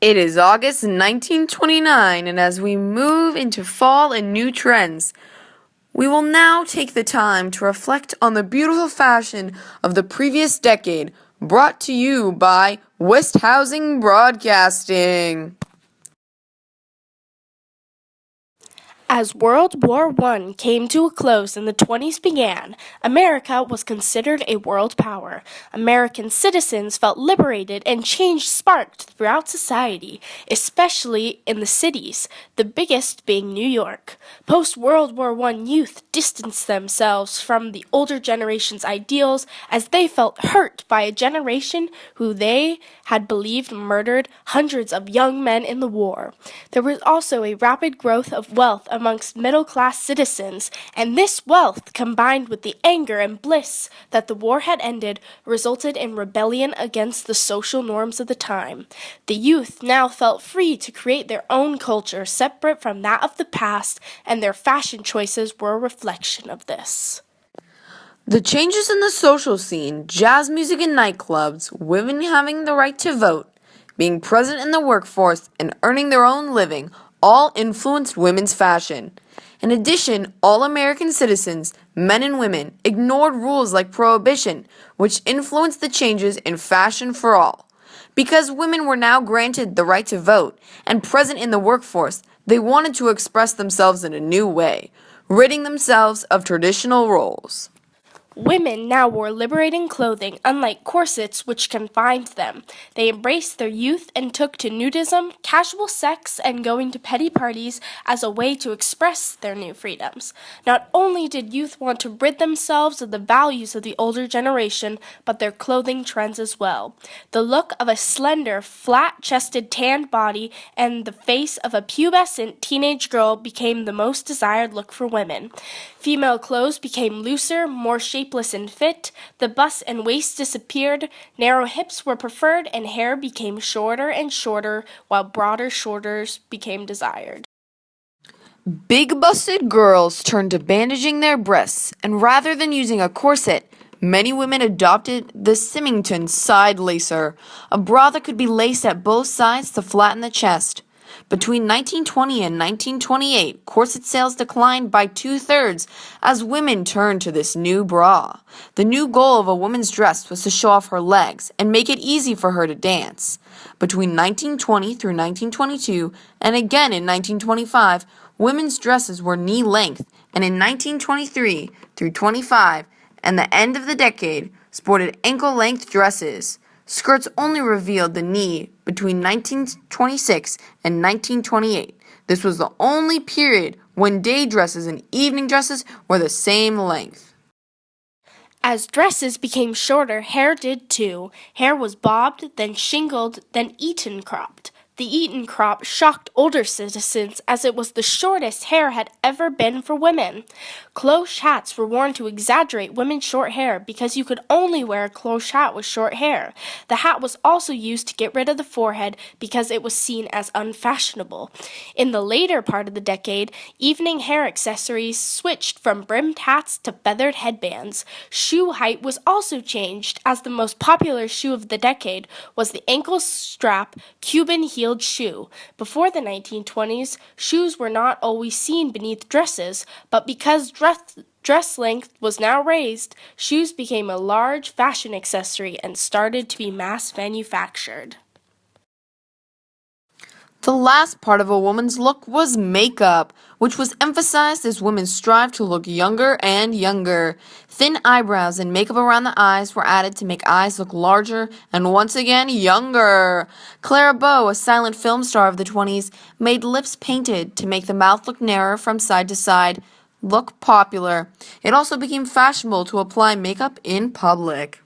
It is August 1929, and as we move into fall and new trends, we will now take the time to reflect on the beautiful fashion of the previous decade, brought to you by West Housing Broadcasting. As World War I came to a close and the 20s began, America was considered a world power. American citizens felt liberated and change sparked throughout society, especially in the cities, the biggest being New York. Post-World War I youth distanced themselves from the older generation's ideals as they felt hurt by a generation who they had believed murdered hundreds of young men in the war. There was also a rapid growth of wealth amongst middle-class citizens, and this wealth, combined with the anger and bliss that the war had ended, resulted in rebellion against the social norms of the time. The youth now felt free to create their own culture separate from that of the past, and their fashion choices were a reflection of this. The changes in the social scene, jazz music and nightclubs, women having the right to vote, being present in the workforce, and earning their own living all influenced women's fashion. In addition, all American citizens, men and women, ignored rules like prohibition, which influenced the changes in fashion for all. Because women were now granted the right to vote and present in the workforce, they wanted to express themselves in a new way, ridding themselves of traditional roles. Women now wore liberating clothing, unlike corsets which confined them. They embraced their youth and took to nudism, casual sex, and going to petty parties as a way to express their new freedoms. Not only did youth want to rid themselves of the values of the older generation, but their clothing trends as well. The look of a slender, flat-chested, tanned body and the face of a pubescent teenage girl became the most desired look for women. Female clothes became looser, more shapeless and fit, the bust and waist disappeared, narrow hips were preferred, and hair became shorter and shorter, while broader shoulders became desired. Big-busted girls turned to bandaging their breasts, and rather than using a corset, many women adopted the Symington side lacer, a bra that could be laced at both sides to flatten the chest. Between 1920 and 1928, corset sales declined by 2/3 as women turned to this new bra. The new goal of a woman's dress was to show off her legs and make it easy for her to dance. Between 1920 through 1922, and again in 1925, women's dresses were knee-length, and in 1923 through 25, and the end of the decade, sported ankle-length dresses. Skirts only revealed the knee between 1926 and 1928. This was the only period when day dresses and evening dresses were the same length. As dresses became shorter, hair did too. Hair was bobbed, then shingled, then Eton cropped. The Eton crop shocked older citizens as it was the shortest hair had ever been for women. Cloche hats were worn to exaggerate women's short hair because you could only wear a cloche hat with short hair. The hat was also used to get rid of the forehead because it was seen as unfashionable. In the later part of the decade, evening hair accessories switched from brimmed hats to feathered headbands. Shoe height was also changed, as the most popular shoe of the decade was the ankle strap Cuban heel shoe. Before the 1920s, shoes were not always seen beneath dresses, but because dress length was now raised, shoes became a large fashion accessory and started to be mass manufactured. The last part of a woman's look was makeup, which was emphasized as women strived to look younger and younger. Thin eyebrows and makeup around the eyes were added to make eyes look larger and once again younger. Clara Bow, a silent film star of the 20s, made lips painted to make the mouth look narrower from side to side look popular. It also became fashionable to apply makeup in public.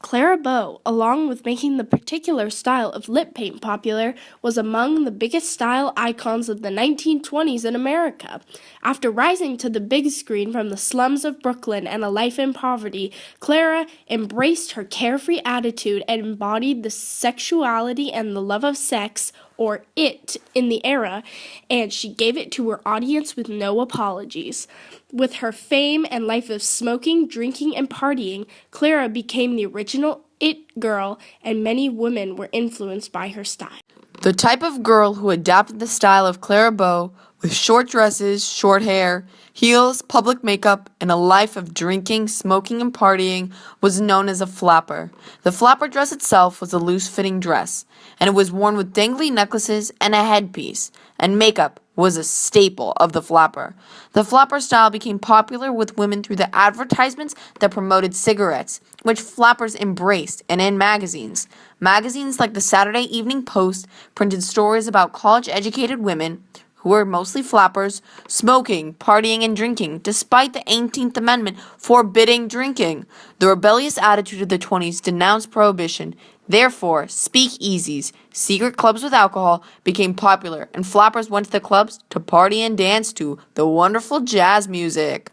Clara Bow, along with making the particular style of lip paint popular, was among the biggest style icons of the 1920s in America. After rising to the big screen from the slums of Brooklyn and a life in poverty, Clara embraced her carefree attitude and embodied the sexuality and the love of sex, or it, in the era, and she gave it to her audience with no apologies. With her fame and life of smoking, drinking, and partying, Clara became the original it girl, and many women were influenced by her style. The type of girl who adopted the style of Clara Bow with short dresses, short hair, heels, public makeup, and a life of drinking, smoking, and partying was known as a flapper. The flapper dress itself was a loose-fitting dress, and it was worn with dangly necklaces and a headpiece, and makeup was a staple of the flapper. The flapper style became popular with women through the advertisements that promoted cigarettes, which flappers embraced, and in magazines. Magazines like the Saturday Evening Post printed stories about college-educated women, who were mostly flappers, smoking, partying, and drinking, despite the 18th Amendment forbidding drinking. The rebellious attitude of the 20s denounced prohibition. Therefore, speakeasies, secret clubs with alcohol, became popular, and flappers went to the clubs to party and dance to the wonderful jazz music.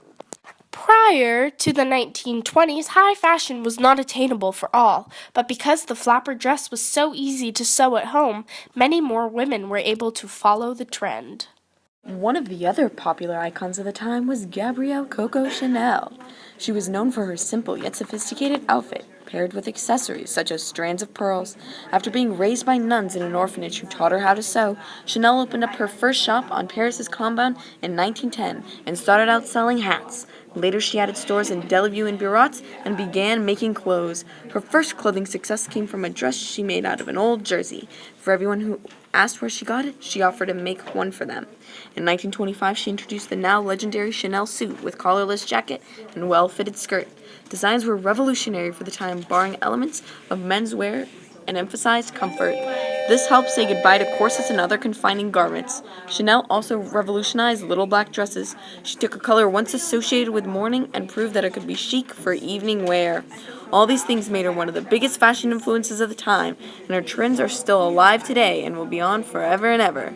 Prior to the 1920s, high fashion was not attainable for all, but because the flapper dress was so easy to sew at home, many more women were able to follow the trend. One of the other popular icons of the time was Gabrielle Coco Chanel. She was known for her simple yet sophisticated outfit, paired with accessories such as strands of pearls. After being raised by nuns in an orphanage who taught her how to sew, Chanel opened up her first shop on Paris's Compound in 1910 and started out selling hats. Later, she added stores in Bellevue and Biarritz and began making clothes. Her first clothing success came from a dress she made out of an old jersey. For everyone who asked where she got it, she offered to make one for them. In 1925, she introduced the now legendary Chanel suit with collarless jacket and well-fitted skirt. Designs were revolutionary for the time, borrowing elements of menswear and emphasized comfort. This helped say goodbye to corsets and other confining garments. Chanel also revolutionized little black dresses. She took a color once associated with mourning and proved that it could be chic for evening wear. All these things made her one of the biggest fashion influences of the time, and her trends are still alive today and will be on forever and ever.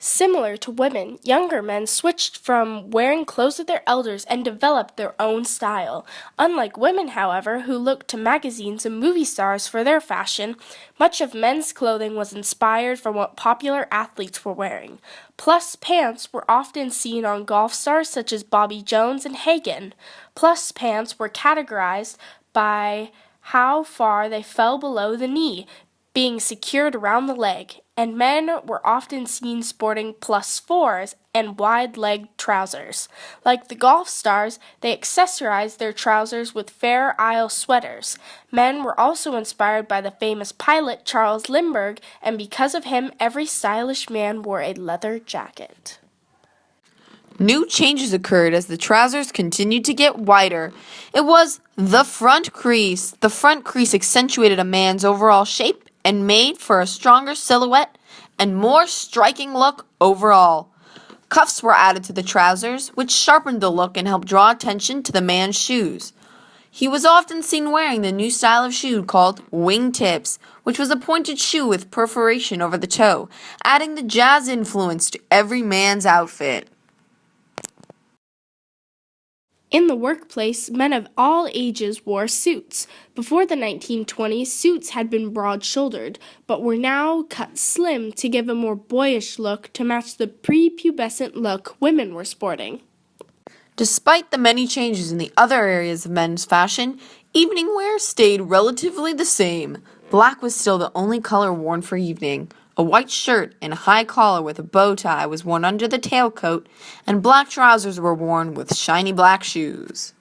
Similar to women, younger men switched from wearing clothes of their elders and developed their own style. Unlike women, however, who looked to magazines and movie stars for their fashion, much of men's clothing was inspired from what popular athletes were wearing. Plus pants were often seen on golf stars such as Bobby Jones and Hagen. Plus pants were categorized by how far they fell below the knee, being secured around the leg, and men were often seen sporting +4s and wide-legged trousers. Like the golf stars, they accessorized their trousers with Fair Isle sweaters. Men were also inspired by the famous pilot Charles Lindbergh, and because of him, every stylish man wore a leather jacket. New changes occurred as the trousers continued to get wider. It was the front crease. The front crease accentuated a man's overall shape and made for a stronger silhouette and more striking look overall. Cuffs were added to the trousers, which sharpened the look and helped draw attention to the man's shoes. He was often seen wearing the new style of shoe called wingtips, which was a pointed shoe with perforation over the toe, adding the jazz influence to every man's outfit. In the workplace, men of all ages wore suits. Before the 1920s, suits had been broad-shouldered, but were now cut slim to give a more boyish look to match the prepubescent look women were sporting. Despite the many changes in the other areas of men's fashion, evening wear stayed relatively the same. Black was still the only color worn for evening. A white shirt and a high collar with a bow tie was worn under the tailcoat, and black trousers were worn with shiny black shoes.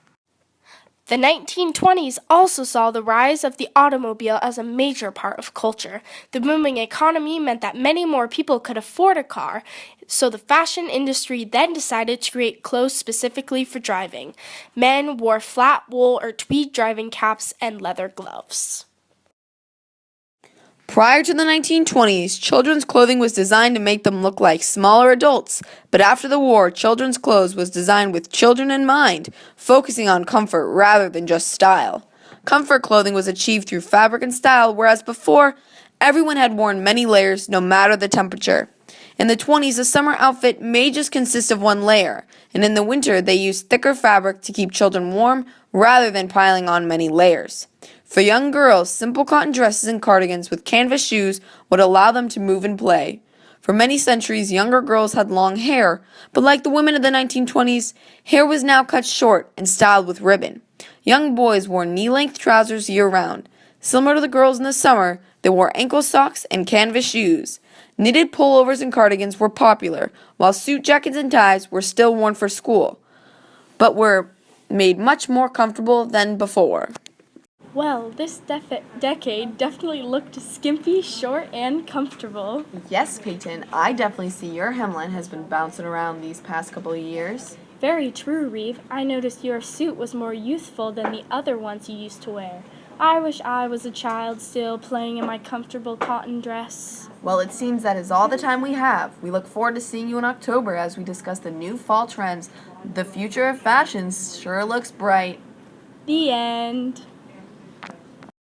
The 1920s also saw the rise of the automobile as a major part of culture. The booming economy meant that many more people could afford a car, so the fashion industry then decided to create clothes specifically for driving. Men wore flat wool or tweed driving caps and leather gloves. Prior to the 1920s, children's clothing was designed to make them look like smaller adults, but after the war, children's clothes was designed with children in mind, focusing on comfort rather than just style. Comfort clothing was achieved through fabric and style, whereas before, everyone had worn many layers no matter the temperature. In the 20s, a summer outfit may just consist of one layer, and in the winter, they used thicker fabric to keep children warm rather than piling on many layers. For young girls, simple cotton dresses and cardigans with canvas shoes would allow them to move and play. For many centuries, younger girls had long hair, but like the women of the 1920s, hair was now cut short and styled with ribbon. Young boys wore knee-length trousers year-round. Similar to the girls in the summer, they wore ankle socks and canvas shoes. Knitted pullovers and cardigans were popular, while suit jackets and ties were still worn for school, but were made much more comfortable than before. Well, this decade definitely looked skimpy, short, and comfortable. Yes, Peyton, I definitely see your hemline has been bouncing around these past couple of years. Very true, Reeve. I noticed your suit was more youthful than the other ones you used to wear. I wish I was a child still, playing in my comfortable cotton dress. Well, it seems that is all the time we have. We look forward to seeing you in October as we discuss the new fall trends. The future of fashion sure looks bright. The end.